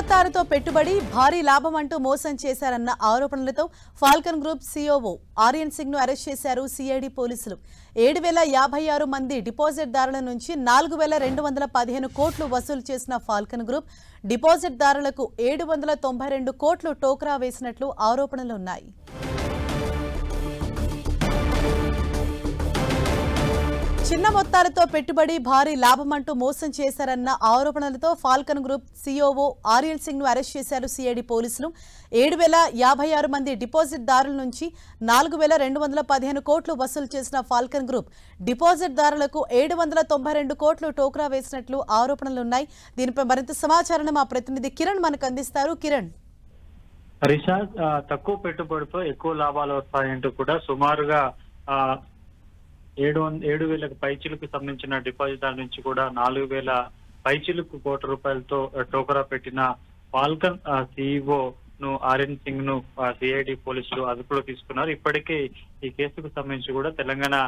మోతారుతో పెట్టుబడి భారీ లాభం అంటూ మోసం చేశారన్న ఆరోపణలతో Falcon group CEO Aryan Singh ను అరెస్ట్ చేశారు సిఐడి పోలీసులు. 7,056 మంది డిపాజిట్దారుల నుంచి 4,215 కోట్లు వసూలు చేసిన ఫాల్కన్ గ్రూప్ డిపాజిట్దారులకు 792 కోట్లు టోకరా వేసినట్లు ఆరోపణలున్నాయి. చిన్న మొత్తాలతో పెట్టుబడి భారీ లాభం అంటూ మోసం చేశారన్న ఆరోపణలతో Falcon group CEO Aryan Singh ను అరెస్ట్ చేశారు సిఐడి పోలీసులు. 7,056 మంది డిపాజిట్దారుల నుంచి 4,215 కోట్లు వసూలు చేసిన ఫాల్కన్ గ్రూప్ డిపాజిట్దారులకు 792 కోట్లు టోకరా వేసినట్లు ఆరోపణలున్నాయి. దీనిపై మరింత సమాచారాన్ని మా ప్రతినిధి కిరణ్ మనకు అందిస్తారు. కిరణ్, హరీషా, తక్కువ పెట్టుబడితో ఎక్కువ లాభాలు వస్తాయంటూ కూడా సుమారుగా 7,000 పైచిలకు సంబంధించిన డిపాజిట్దారుల నుంచి కూడా 4,000 పైచిలకు కోట్ల రూపాయలతో టోకరా పెట్టిన ఫాల్కన్ సిఇఓ ను ఆర్యన్ సింగ్ ను సిఐడి పోలీసులు అదుపులో తీసుకున్నారు. ఇప్పటికే ఈ కేసుకు సంబంధించి కూడా తెలంగాణ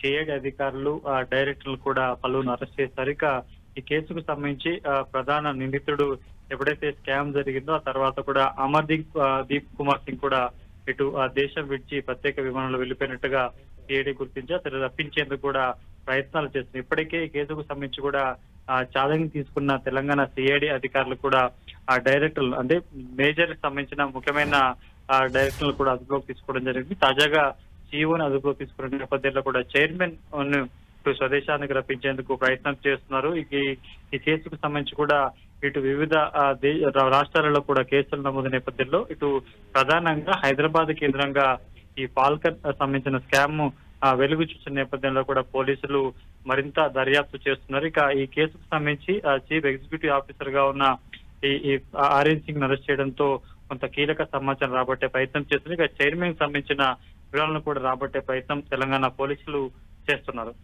సిఐడి అధికారులు డైరెక్టర్లు కూడా పలువురు అరెస్ట్ చేశారు. ఇక ఈ కేసుకు సంబంధించి ప్రధాన నిందితుడు ఎప్పుడైతే స్కామ్ జరిగిందో ఆ తర్వాత కూడా దీప్ కుమార్ సింగ్ కూడా ఇటు దేశం విడిచి ప్రత్యేక విమానంలో వెళ్లిపోయినట్టుగా సిఐడి గుర్తించి అతను రప్పించేందుకు కూడా ప్రయత్నాలు చేస్తుంది. ఇప్పటికే ఈ కేసుకు సంబంధించి కూడా ఛాలెంజ్ తీసుకున్న తెలంగాణ సిఐడి అధికారులు కూడా ఆ డైరెక్టర్లు అంటే మేజర్ సంబంధించిన ముఖ్యమైన డైరెక్టర్లు కూడా అదుపులోకి తీసుకోవడం జరిగింది. తాజాగా సిఇఓని అదుపులోకి తీసుకున్న నేపథ్యంలో కూడా చైర్మన్ స్వదేశానికి రప్పించేందుకు ప్రయత్నం చేస్తున్నారు. ఈ కేసుకు సంబంధించి కూడా ఇటు వివిధ రాష్ట్రాలలో కూడా కేసులు నమోదు నేపథ్యంలో ఇటు ప్రధానంగా హైదరాబాద్ కేంద్రంగా ఈ ఫాల్కన్ సంబంధించిన స్కామ్ వెలుగు చూసిన నేపథ్యంలో కూడా పోలీసులు మరింత దర్యాప్తు చేస్తున్నారు. ఇక ఈ కేసుకు సంబంధించి చీఫ్ ఎగ్జిక్యూటివ్ ఆఫీసర్ గా ఉన్న ఈ ఆర్యన్ సింగ్ అరెస్ట్ చేయడంతో కొంత కీలక సమాచారం రాబట్టే ప్రయత్నం చేస్తున్నారు. ఇక చైర్మన్ సంబంధించిన వివరాలను కూడా రాబట్టే ప్రయత్నం తెలంగాణ పోలీసులు చేస్తున్నారు.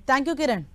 Thank you Kiran.